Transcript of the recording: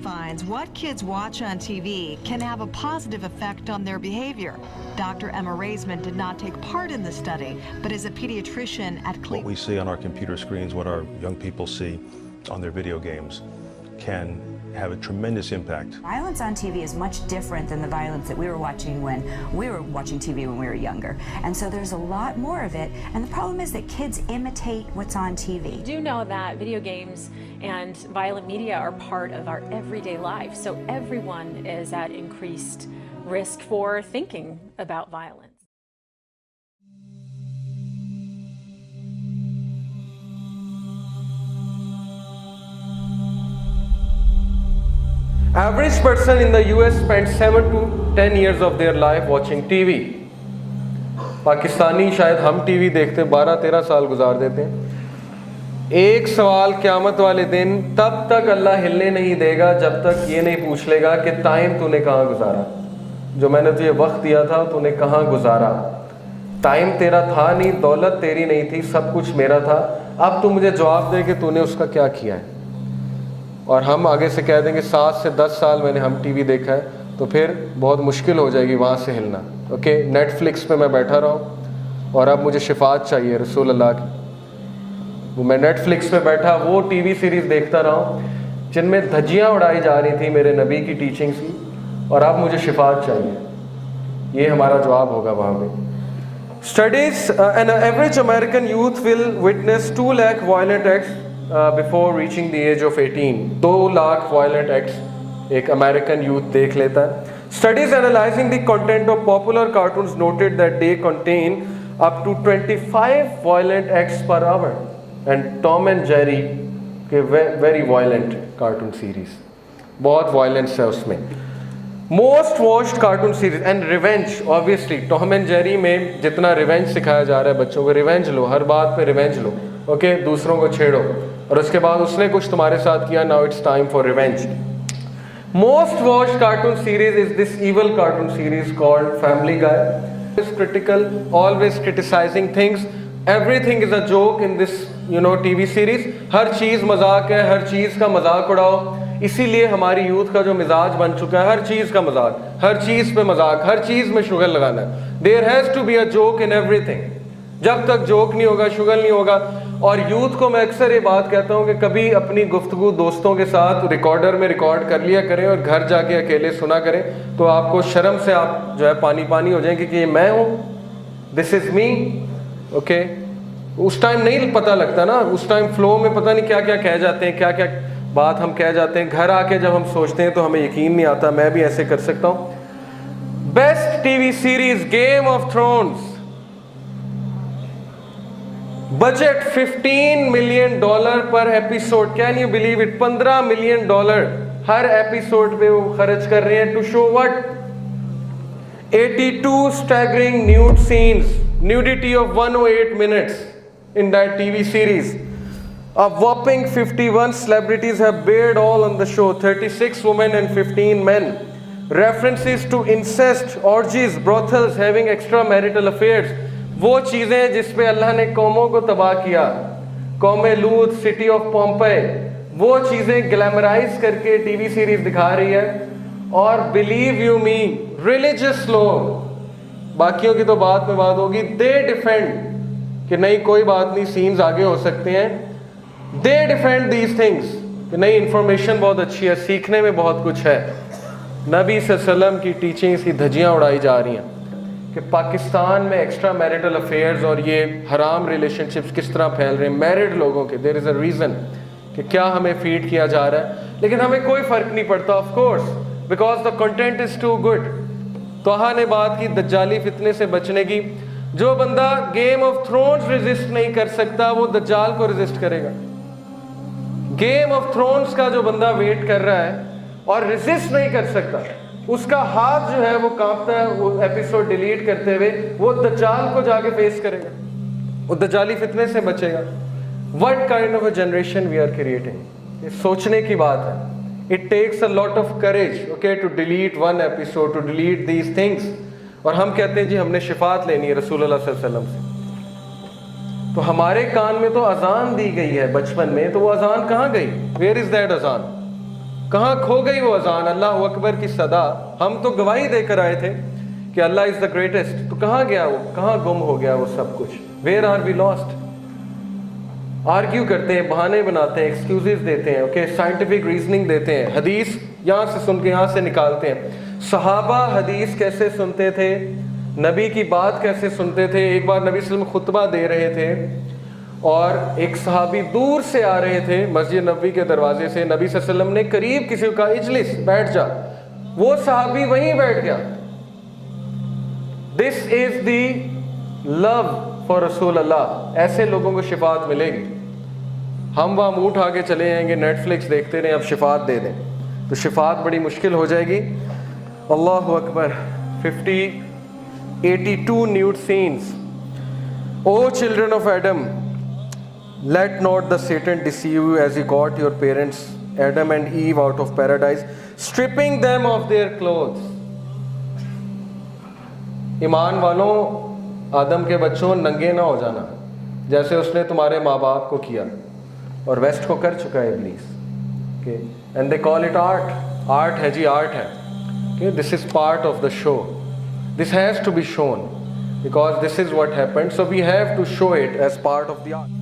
finds what kids watch on TV can have a positive effect on their behavior. Dr. Emma Raisman did not take part in the study, but is a pediatrician at Cleveland. What we see on our computer screens, what our young people see on their video games, can have a tremendous impact. Violence on TV is much different than the violence that we were watching when we were watching TV when we were younger. And so there's a lot more of it. And the problem is that kids imitate what's on TV. We do know that video games and violent media are part of our everyday life. So everyone is at increased risk for thinking about violence. Average person in the US spends 7 to 10 years of their life watching TV. Pakistani शायद हम TV देखते 12-13 साल गुजार देते हैं। एक सवाल क़यामत वाले दिन तब तक अल्लाह हिलने नहीं देगा जब तक ये नहीं पूछ लेगा कि टाइम तूने कहाँ गुजारा, जो मैंने तुझे वक्त दिया था तूने कहाँ गुजारा। टाइम तेरा था नहीं, दौलत तेरी नहीं थी, सब कुछ मेरा था, अब तू मुझे जवाब दे कि तूने उसका क्या किया है। और हम आगे से कह देंगे 7 से 10 साल मैंने हम टीवी देखा है, तो फिर बहुत मुश्किल हो जाएगी वहाँ से हिलना। ओके, नेटफ्लिक्स पे मैं बैठा रहा हूँ और अब मुझे शिफात चाहिए रसूल अल्लाह की, वो मैं नेटफ्लिक्स पे बैठा वो टीवी सीरीज़ देखता रहा हूँ जिनमें धज्जियाँ उड़ाई जा रही थी मेरे नबी की टीचिंग्स की, और अब मुझे शिफात चाहिए। ये हमारा जवाब होगा वहाँ पे। Studies an average American youth will witness 2 lakh violent acts before reaching the age of 18. 2 lakh violent acts एक American youth देख लेता है। Studies analyzing the content of popular cartoons noted that they contain up to 25 violent acts per hour. And Tom and Jerry के very violent cartoon series, बहुत violence है उसमें। Most watched cartoon series and revenge, obviously Tom and Jerry में जितना revenge सिखाया जा रहा है बच्चों को, revenge लो, हर बात पे revenge लो, ओके, दूसरों को छेड़ो, और उसके बाद उसने कुछ तुम्हारे साथ किया, now it's time for revenge. Most watched cartoon series is this evil cartoon series called family guy. Is critical, always criticizing things, everything is a joke in this TV series. हर चीज़ मजाक है, हर चीज़ का मजाक उड़ाओ। इसीलिए हमारी यूथ का जो मिजाज बन चुका है, हर चीज़ का मजाक, हर चीज़ पे मजाक, हर चीज़ में शुगर लगाना है। There has to be a joke in everything. जब तक जोक नहीं होगा, शुगल नहीं होगा। और यूथ को मैं अक्सर ये बात कहता हूँ कि कभी अपनी गुफ्तगू दोस्तों के साथ रिकॉर्डर में रिकॉर्ड कर लिया करें और घर जाके अकेले सुना करें, तो आपको शर्म से आप जो है पानी पानी हो जाएंगे कि ये मैं हूँ, दिस इज़ मी। ओके, उस टाइम नहीं पता लगता ना, उस टाइम फ्लो में पता नहीं क्या क्या कह जाते हैं, क्या क्या बात हम कह जाते हैं। घर आके जब हम सोचते हैं तो हमें यकीन नहीं आता मैं भी ऐसे कर सकता हूँ। Best TV series Game of Thrones, budget $15 million per episode, can you believe it? $15 million हर एपिसोड पे वो खर्च कर रहे हैं। To show what? 82 staggering nude scenes, nudity of 108 minutes in that TV series. A whopping 51 celebrities have bared all on the show, 36 women and 15 men. References to incest, orgies, brothels, having extramarital affairs, वो चीज़ें जिस पे अल्लाह ने कौमों को तबाह किया, कौम लूत, सिटी ऑफ पॉम्पे, वो चीज़ें ग्लैमराइज करके टीवी सीरीज दिखा रही है। और बिलीव यू मी, रिलीजियस लोग, बाकियों की तो बात में बात होगी, दे डिफेंड कि नहीं कोई बात नहीं, सीन्स आगे हो सकते हैं। दे डिफेंड दीज थिंग्स कि नहीं, इंफॉर्मेशन बहुत अच्छी है, सीखने में बहुत कुछ है। नबी सल्लल्लाहु अलैहि वसल्लम की टीचिंग्स की धज्जियाँ उड़ाई जा रही हैं कि पाकिस्तान में एक्स्ट्रा मैरिटल अफेयर्स और ये हराम रिलेशनशिप्स किस तरह फैल रहे हैं मैरिड लोगों के। देयर इज़ अ रीज़न कि क्या हमें फीड किया जा रहा है, लेकिन हमें कोई फ़र्क नहीं पड़ता, of course, because the content is too good. तोहा ने बात की दज्जाली फितने से बचने की। जो बंदा गेम ऑफ थ्रोन्स रेजिस्ट नहीं कर सकता वो दज्जाल को रेजिस्ट करेगा। गेम ऑफ थ्रोन्स का जो बंदा वेट कर रहा है और रेजिस्ट नहीं कर सकता, उसका हाथ जो है वो कांपता है वो एपिसोड डिलीट करते हुए, वो दज्जाल को जाके फेस करेगा, वो दज्जाली फितने से बचेगा। What kind of a generation we are creating, ये सोचने की बात है। It takes a lot of courage, okay, to delete one episode, to delete these things. और हम कहते हैं जी हमने शिफात लेनी है रसूलुल्लाह सल्लल्लाहु अलैहि वसल्लम से। तो हमारे कान में तो अजान दी गई है बचपन में, तो वो अजान कहाँ गई? वेयर इज दैट अजान? کہاں کھو گئی وہ اذان, اللہ اکبر کی صدا؟ ہم تو گواہی دے کر آئے تھے کہ اللہ از دا گریٹسٹ, تو کہاں گیا وہ, کہاں گم ہو گیا وہ سب کچھ؟ Where are we lost? Argue کرتے ہیں, بہانے بناتے ہیں, ایکسکیوزز دیتے ہیں, اوکے, سائنٹیفک ریزننگ دیتے ہیں, حدیث یہاں سے سن کے یہاں سے نکالتے ہیں. صحابہ حدیث کیسے سنتے تھے, نبی کی بات کیسے سنتے تھے؟ ایک بار نبی صلی اللہ علیہ وسلم خطبہ دے رہے تھے اور ایک صحابی دور سے آ رہے تھے مسجد نبوی کے دروازے سے, نبی صلی اللہ علیہ وسلم نے قریب کسی کو کہا اجلس, بیٹھ جا, وہ صحابی وہیں بیٹھ گیا. دس از دی لو فار رسول اللہ. ایسے لوگوں کو شفاعت ملے گی. ہم وہاں منہ اٹھا کے چلے جائیں گے, نیٹ فلکس دیکھتے رہیں, اب شفاعت دے دیں, تو شفاعت بڑی مشکل ہو جائے گی. اللہ اکبر. 82 nude scenes. O children of Adam, let not the Satan deceive you as he got your parents Adam and Eve out of paradise, stripping them of their clothes. ایمان والوں, آدم کے بچوں ننگے نہ ہو جانا جیسے اس نے تمہارے ماں باپ کو کیا, اور ویسٹ کو کر چکا ہے ابلیس. okay, and they call it art. Art ہے جی, آرٹ ہے. okay, this is part of the show. This has to be shown because this is what happened, so we have to show it as part of the art.